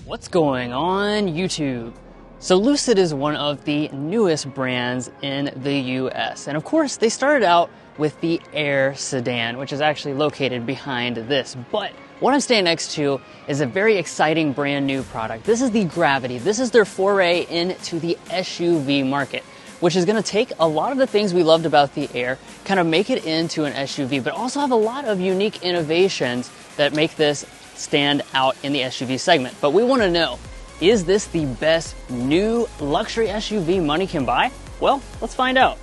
What's going on YouTube? So Lucid is one of the newest brands in the US. And of course, they started out with the Air sedan, which is actually located behind this. But what I'm standing next to is a very exciting brand new product. This is the Gravity. This is their foray into the SUV market, which is going to take a lot of the things we loved about the Air, kind of make it into an SUV, but also have a lot of unique innovations that make this stand out in the SUV segment. But we want to know, is this the best new luxury SUV money can buy? Well, let's find out.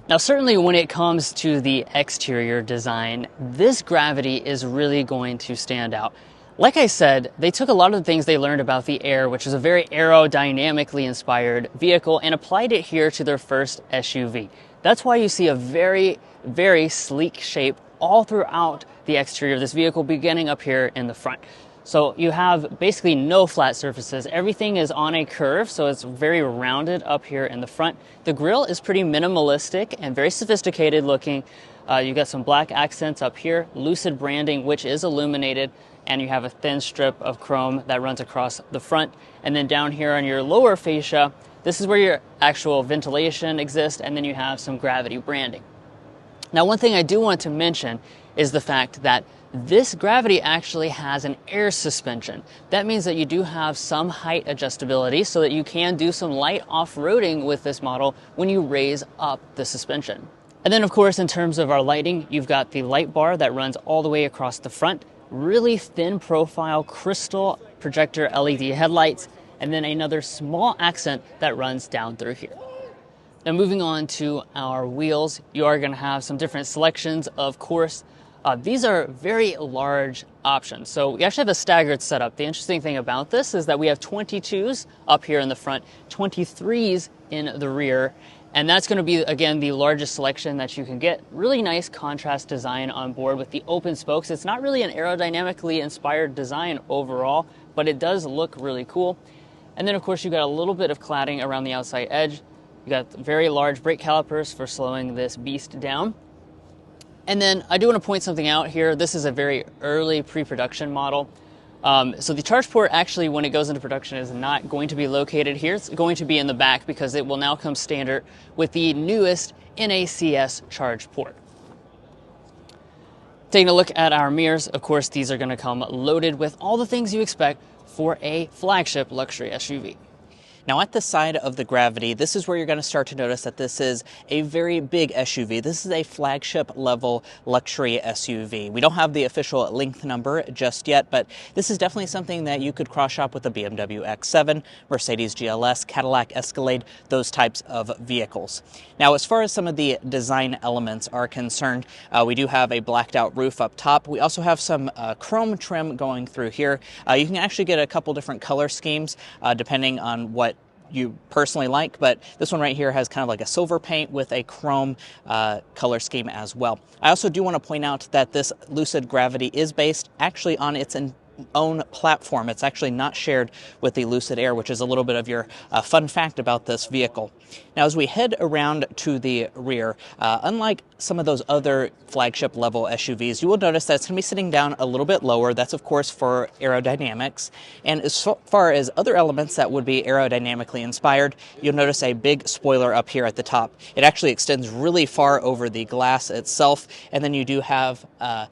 Now, certainly when it comes to the exterior design, this Gravity is really going to stand out. Like I said, they took a lot of the things they learned about the Air, which is a very aerodynamically inspired vehicle, and applied it here to their first SUV. That's why you see a very, very sleek shape all throughout the exterior of this vehicle, beginning up here in the front. So you have basically no flat surfaces. Everything is on a curve, so it's very rounded up here in the front. The grille is pretty minimalistic and very sophisticated looking. You got some black accents up here, Lucid branding, which is illuminated, and you have a thin strip of chrome that runs across the front. And then down here on your lower fascia, this is where your actual ventilation exists, and then you have some Gravity branding. Now, one thing I do want to mention is the fact that this Gravity actually has an air suspension. That means that you do have some height adjustability so that you can do some light off-roading with this model when you raise up the suspension. And then, of course, in terms of our lighting, you've got the light bar that runs all the way across the front, really thin profile crystal projector LED headlights, and then another small accent that runs down through here. Now, moving on to our wheels, you are going to have some different selections, of course. These are very large options. So we actually have a staggered setup. The interesting thing about this is that we have 22s up here in the front, 23s in the rear, and that's going to be, again, the largest selection that you can get. Really nice contrast design on board with the open spokes. It's not really an aerodynamically inspired design overall, but it does look really cool. And then, of course, you've got a little bit of cladding around the outside edge. You got very large brake calipers for slowing this beast down. And then I do want to point something out here. This is a very early pre-production model. So the charge port actually, when it goes into production, is not going to be located here. It's going to be in the back because it will now come standard with the newest NACS charge port. Taking a look at our mirrors, of course, these are going to come loaded with all the things you expect for a flagship luxury SUV. Now, at the side of the Gravity, this is where you're going to start to notice that this is a very big SUV. This is a flagship level luxury SUV. We don't have the official length number just yet, but this is definitely something that you could cross-shop with a BMW X7, Mercedes GLS, Cadillac Escalade, those types of vehicles. Now, as far as some of the design elements are concerned, we do have a blacked out roof up top. We also have some chrome trim going through here. You can actually get a couple different color schemes depending on what you personally like, but this one right here has kind of like a silver paint with a chrome color scheme as well. I also do want to point out that this Lucid Gravity is based actually on its own platform. It's actually not shared with the Lucid Air, which is a little bit of your fun fact about this vehicle. Now, as we head around to the rear, unlike some of those other flagship level SUVs, you will notice that it's going to be sitting down a little bit lower. That's, of course, for aerodynamics. And as far as other elements that would be aerodynamically inspired, you'll notice a big spoiler up here at the top. It actually extends really far over the glass itself, and then you do have a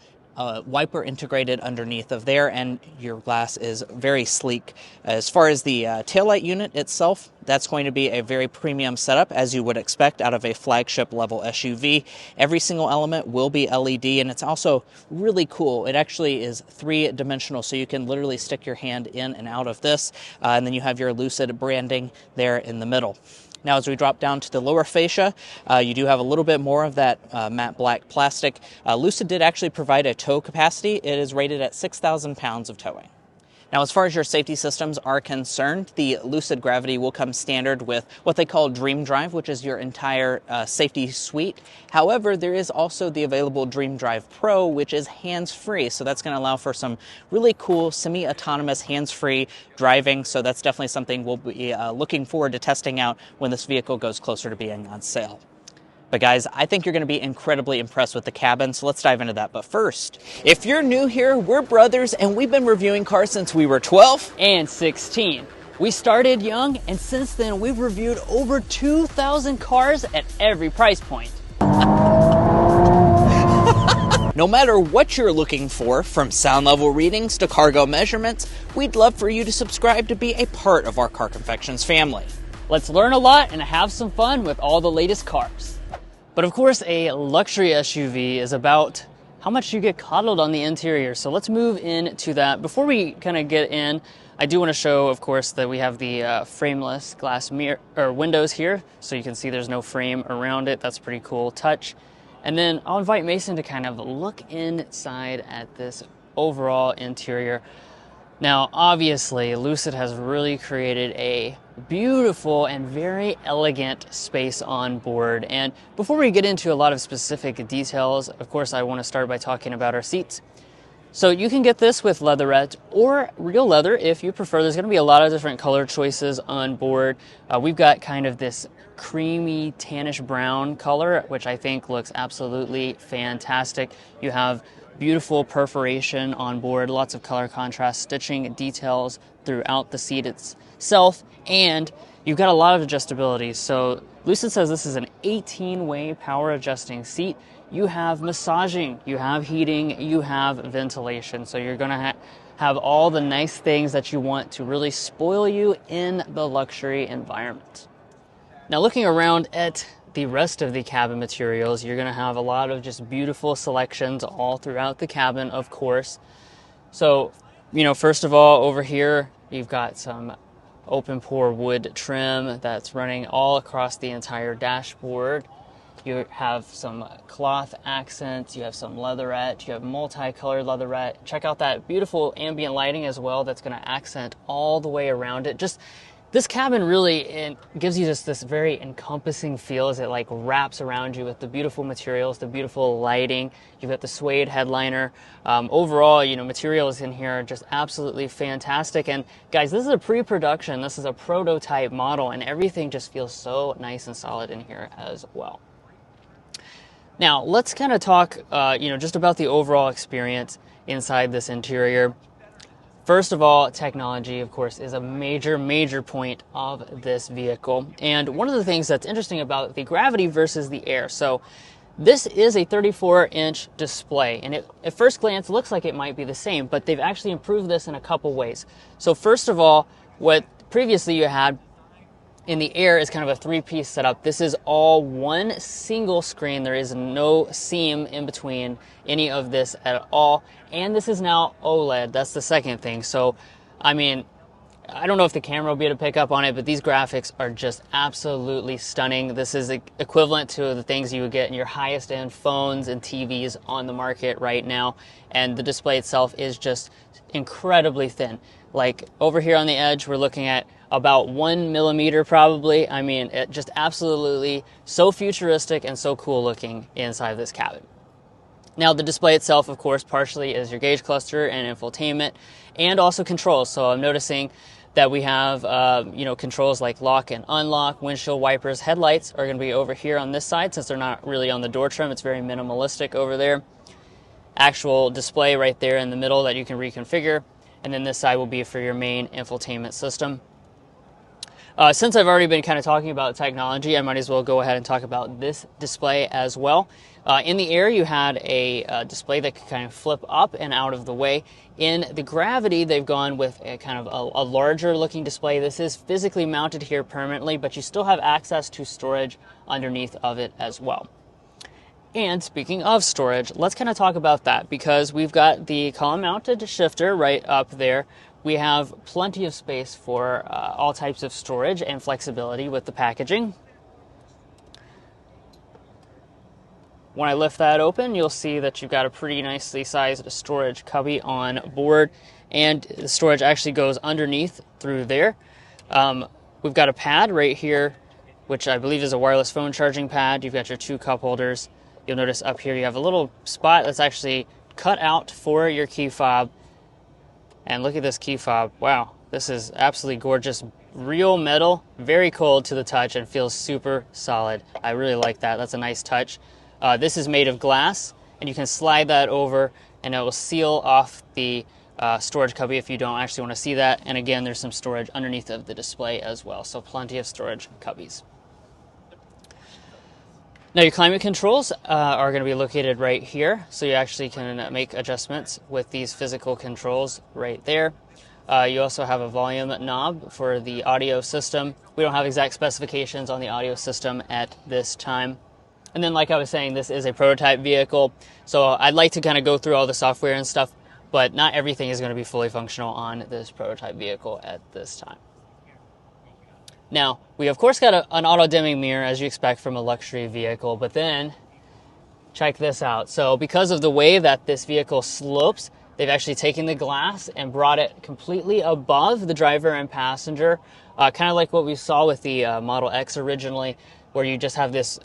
wiper integrated underneath of there, and your glass is very sleek. As far as the taillight unit itself, that's going to be a very premium setup, as you would expect out of a flagship level SUV. Every single element will be LED, and it's also really cool. It actually is three-dimensional, so you can literally stick your hand in and out of this, and then you have your Lucid branding there in the middle. Now, as we drop down to the lower fascia, you do have a little bit more of that matte black plastic. Lucid did actually provide a tow capacity. It is rated at 6,000 pounds of towing. Now, as far as your safety systems are concerned, the Lucid Gravity will come standard with what they call Dream Drive, which is your entire safety suite. However, there is also the available Dream Drive Pro, which is hands-free. So that's going to allow for some really cool semi-autonomous hands-free driving. So that's definitely something we'll be looking forward to testing out when this vehicle goes closer to being on sale. But guys, I think you're going to be incredibly impressed with the cabin, so let's dive into that. But first, if you're new here, we're brothers, and we've been reviewing cars since we were 12 and 16. We started young, and since then we've reviewed over 2,000 cars at every price point. No matter what you're looking for, from sound level readings to cargo measurements, we'd love for you to subscribe to be a part of our Car Confections family. Let's learn a lot and have some fun with all the latest cars. But of course, a luxury SUV is about how much you get coddled on the interior. So let's move into that. Before we kind of get in, I do want to show, of course, that we have the frameless glass mirror or windows here. So you can see there's no frame around it. That's a pretty cool touch. And then I'll invite Mason to kind of look inside at this overall interior. Now, obviously, Lucid has really created a beautiful and very elegant space on board. And before we get into a lot of specific details, of course, I want to start by talking about our seats. So you can get this with leatherette or real leather if you prefer. There's going to be a lot of different color choices on board. We've got kind of this creamy tannish brown color, which I think looks absolutely fantastic. You have beautiful perforation on board, lots of color contrast, stitching details throughout the seat itself, and you've got a lot of adjustability. So Lucid says this is an 18-way power adjusting seat. You have massaging, you have heating, you have ventilation. So you're going to have all the nice things that you want to really spoil you in the luxury environment. Now, looking around at the rest of the cabin materials, you're going to have a lot of just beautiful selections all throughout the cabin, of course. So, first of all, over here, you've got some open pore wood trim that's running all across the entire dashboard. You have some cloth accents, you have some leatherette, you have multicolored leatherette. Check out that beautiful ambient lighting as well that's going to accent all the way around it. This cabin really gives you just this very encompassing feel as it like wraps around you with the beautiful materials, the beautiful lighting. You've got the suede headliner. Overall, materials in here are just absolutely fantastic. And guys, this is a pre-production. This is a prototype model, and everything just feels so nice and solid in here as well. Now, let's kind of talk, just about the overall experience inside this interior. First of all, technology, of course, is a major, major point of this vehicle. And one of the things that's interesting about the Gravity versus the Air, so this is a 34-inch display, and it, at first glance, looks like it might be the same, but they've actually improved this in a couple ways. So first of all, what previously you had in the Air is kind of a three-piece setup. This is all one single screen. There is no seam in between any of this at all. And this is now OLED. That's the second thing. So, I don't know if the camera will be able to pick up on it, but these graphics are just absolutely stunning. This is equivalent to the things you would get in your highest-end phones and TVs on the market right now. And the display itself is just incredibly thin. Like over here on the edge, we're looking at about 1 millimeter probably. It just absolutely so futuristic and so cool looking inside this cabin. Now, the display itself, of course, partially is your gauge cluster and infotainment, and also controls. So I'm noticing that we have, controls like lock and unlock, windshield wipers, headlights are going to be over here on this side since they're not really on the door trim. It's very minimalistic over there. Actual display right there in the middle that you can reconfigure. And then this side will be for your main infotainment system. Since I've already been kind of talking about technology, I might as well go ahead and talk about this display as well. In the Air, you had a display that could kind of flip up and out of the way. In the Gravity, they've gone with a kind of a larger looking display. This is physically mounted here permanently, but you still have access to storage underneath of it as well. And speaking of storage, let's kind of talk about that because we've got the column-mounted shifter right up there. We have plenty of space for all types of storage and flexibility with the packaging. When I lift that open, you'll see that you've got a pretty nicely sized storage cubby on board. and the storage actually goes underneath through there. We've got a pad right here, which I believe is a wireless phone charging pad. You've got your 2 cup holders. You'll notice up here you have a little spot that's actually cut out for your key fob. And look at this key fob. Wow, this is absolutely gorgeous. Real metal, very cold to the touch, and feels super solid. I really like that. That's a nice touch. This is made of glass, and you can slide that over, and it will seal off the storage cubby if you don't actually want to see that. And again, there's some storage underneath of the display as well, so plenty of storage cubbies. Now your climate controls are going to be located right here, so you actually can make adjustments with these physical controls right there. You also have a volume knob for the audio system. We don't have exact specifications on the audio system at this time. And then, like I was saying, this is a prototype vehicle, so I'd like to kind of go through all the software and stuff, but not everything is going to be fully functional on this prototype vehicle at this time. Now, we of course got an auto-dimming mirror, as you expect from a luxury vehicle, but then, check this out. So because of the way that this vehicle slopes, they've actually taken the glass and brought it completely above the driver and passenger, kind of like what we saw with the Model X originally, where you just have this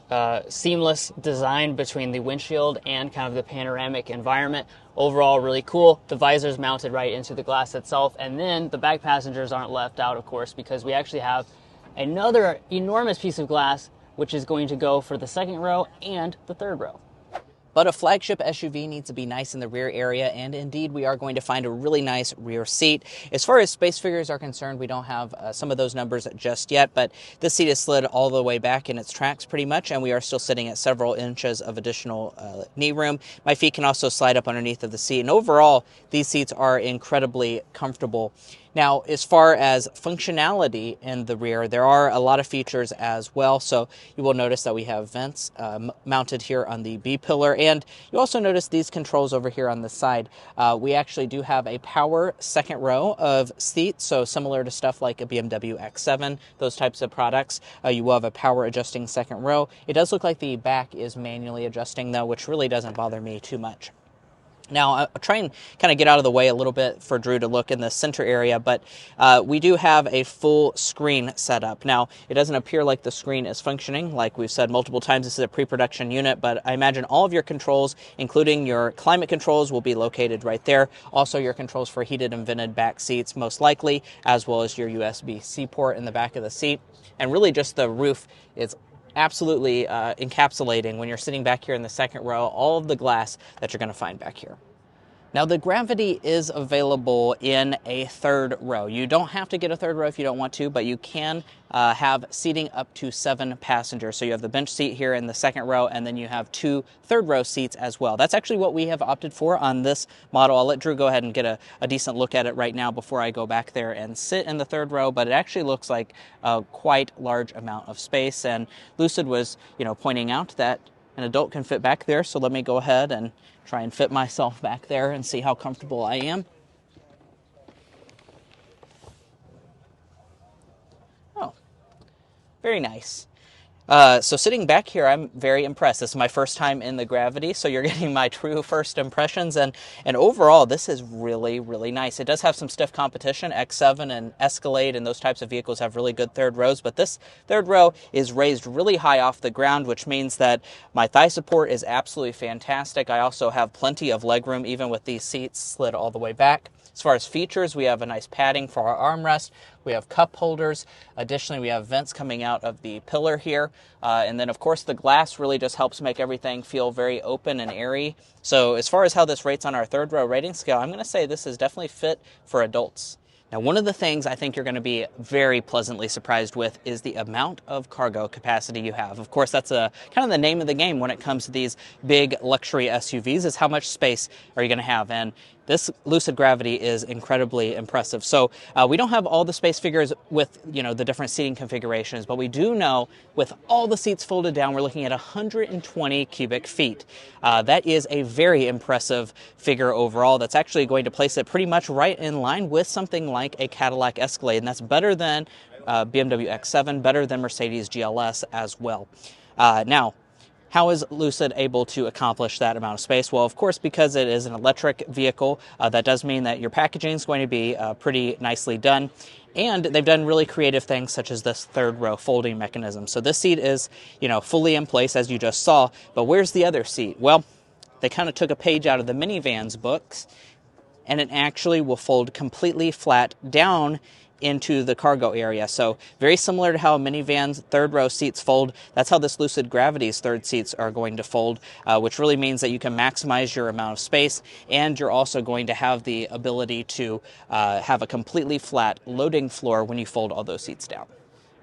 seamless design between the windshield and kind of the panoramic environment. Overall, really cool. The visor's mounted right into the glass itself, and then the back passengers aren't left out, of course, because we actually have another enormous piece of glass, which is going to go for the second row and the third row. But a flagship SUV needs to be nice in the rear area, and indeed we are going to find a really nice rear seat. As far as space figures are concerned, we don't have some of those numbers just yet, but this seat is slid all the way back in its tracks pretty much, and we are still sitting at several inches of additional knee room. My feet can also slide up underneath of the seat, and overall, these seats are incredibly comfortable. Now, as far as functionality in the rear, there are a lot of features as well. So you will notice that we have vents mounted here on the B-pillar, and you also notice these controls over here on the side. We actually do have a power second row of seats, so similar to stuff like a BMW X7, those types of products. You will have a power adjusting second row. It does look like the back is manually adjusting though, which really doesn't bother me too much. Now, I'll try and kind of get out of the way a little bit for Drew to look in the center area, but we do have a full screen set up. Now, it doesn't appear like the screen is functioning. Like we've said multiple times, this is a pre-production unit, but I imagine all of your controls, including your climate controls, will be located right there. Also, your controls for heated and vented back seats, most likely, as well as your USB-C port in the back of the seat. And really just the roof is absolutely encapsulating when you're sitting back here in the second row, all of the glass that you're going to find back here. Now, the Gravity is available in a third row. You don't have to get a third row if you don't want to, but you can have seating up to 7 passengers. So you have the bench seat here in the second row, and then you have 2 third row seats as well. That's actually what we have opted for on this model. I'll let Drew go ahead and get a decent look at it right now before I go back there and sit in the third row, but it actually looks like a quite large amount of space. And Lucid was, pointing out that an adult can fit back there, so let me go ahead and try and fit myself back there and see how comfortable I am. Oh, very nice. So sitting back here, I'm very impressed. This is my first time in the Gravity, so you're getting my true first impressions. And overall, this is really, really nice. It does have some stiff competition. X7 and Escalade and those types of vehicles have really good third rows, but this third row is raised really high off the ground, which means that my thigh support is absolutely fantastic. I also have plenty of legroom, even with these seats slid all the way back. As far as features, we have a nice padding for our armrest. We have cup holders. Additionally, we have vents coming out of the pillar here. And then, of course, the glass really just helps make everything feel very open and airy. So as far as how this rates on our third row rating scale, I'm going to say this is definitely fit for adults. Now, one of the things I think you're going to be very pleasantly surprised with is the amount of cargo capacity you have. Of course, that's kind of the name of the game when it comes to these big luxury SUVs, is how much space are you going to have. And this Lucid Gravity is incredibly impressive. So we don't have all the space figures with, the different seating configurations, but we do know with all the seats folded down, we're looking at 120 cubic feet. That is a very impressive figure overall. That's actually going to place it pretty much right in line with something like a Cadillac Escalade, and that's better than BMW X7, better than Mercedes GLS as well. Now, How is Lucid able to accomplish that amount of space? Well, of course, because it is an electric vehicle, that does mean that your packaging is going to be pretty nicely done. And they've done really creative things such as this third row folding mechanism. So this seat is, fully in place as you just saw, but where's the other seat? Well, they kind of took a page out of the minivans books, and it actually will fold completely flat down into the cargo area. So very similar to how minivans third row seats fold, that's how this Lucid Gravity's third seats are going to fold, which really means that you can maximize your amount of space, and you're also going to have the ability to have a completely flat loading floor when you fold all those seats down.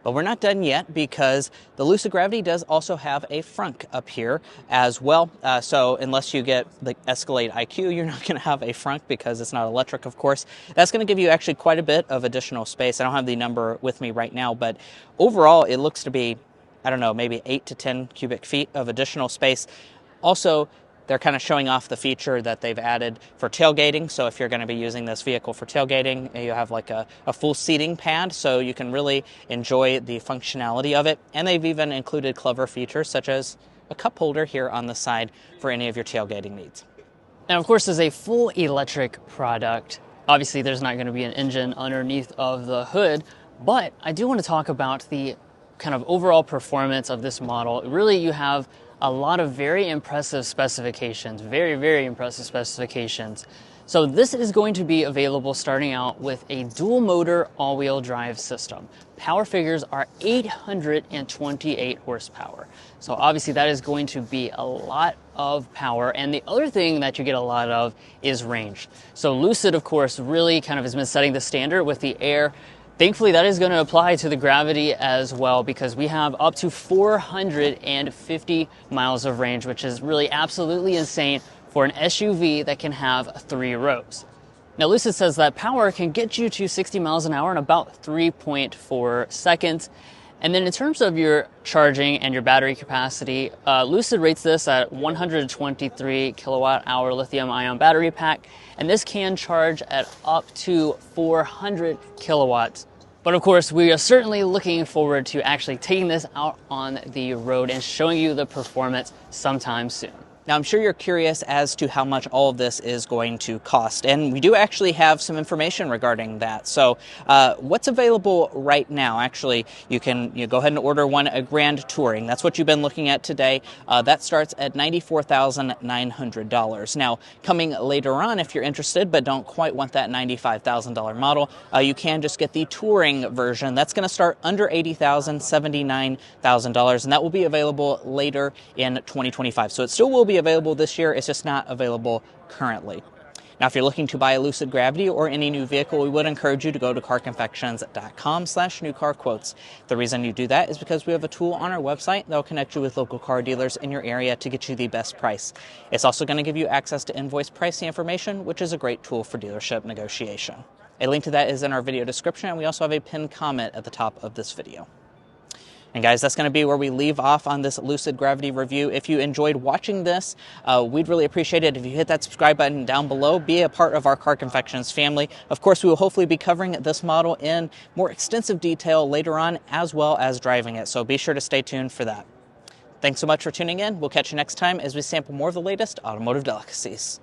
But we're not done yet, because the Lucid Gravity does also have a frunk up here as well. So unless you get the Escalade IQ, you're not going to have a frunk because it's not electric, of course. That's going to give you actually quite a bit of additional space. I don't have the number with me right now, but overall it looks to be, I don't know, maybe 8 to 10 cubic feet of additional space. Also, they're kind of showing off the feature that they've added for tailgating. So if you're going to be using this vehicle for tailgating, you have like a full seating pad, so you can really enjoy the functionality of it. And they've even included clever features such as a cup holder here on the side for any of your tailgating needs. Now, of course, as a full electric product, obviously there's not going to be an engine underneath of the hood, but I do want to talk about the kind of overall performance of this model. Really, you have a lot of very impressive specifications, very impressive specifications. So this is going to be available starting out with a dual motor all-wheel drive system. Power figures are 828 horsepower. So obviously that is going to be a lot of power. And the other thing that you get a lot of is range. So Lucid, of course, really kind of has been setting the standard with the Air. Thankfully, that is going to apply to the Gravity as well, because we have up to 450 miles of range, which is really absolutely insane for an SUV that can have 3 rows. Now, Lucid says that power can get you to 60 miles an hour in about 3.4 seconds. And then in terms of your charging and your battery capacity, Lucid rates this at 123 kilowatt hour lithium ion battery pack, and this can charge at up to 400 kilowatts. But of course, we are certainly looking forward to actually taking this out on the road and showing you the performance sometime soon. Now, I'm sure you're curious as to how much all of this is going to cost, and we do actually have some information regarding that. So what's available right now? Actually, you can go ahead and order a Grand Touring. That's what you've been looking at today. That starts at $94,900. Now, coming later on, if you're interested but don't quite want that $95,000 model, you can just get the Touring version. That's going to start under $80,000, $79,000, and that will be available later in 2025. So it still will be available this year, it's just not available currently. Now, if you're looking to buy a Lucid Gravity or any new vehicle, we would encourage you to go to carconfections.com/newcarquotes. The reason you do that is because we have a tool on our website that will connect you with local car dealers in your area to get you the best price. It's also going to give you access to invoice pricing information, which is a great tool for dealership negotiation. A link to that is in our video description, and we also have a pinned comment at the top of this video. And guys, that's going to be where we leave off on this Lucid Gravity review. If you enjoyed watching this, we'd really appreciate it if you hit that subscribe button down below. Be a part of our Car Confections family. Of course, we will hopefully be covering this model in more extensive detail later on, as well as driving it. So be sure to stay tuned for that. Thanks so much for tuning in. We'll catch you next time as we sample more of the latest automotive delicacies.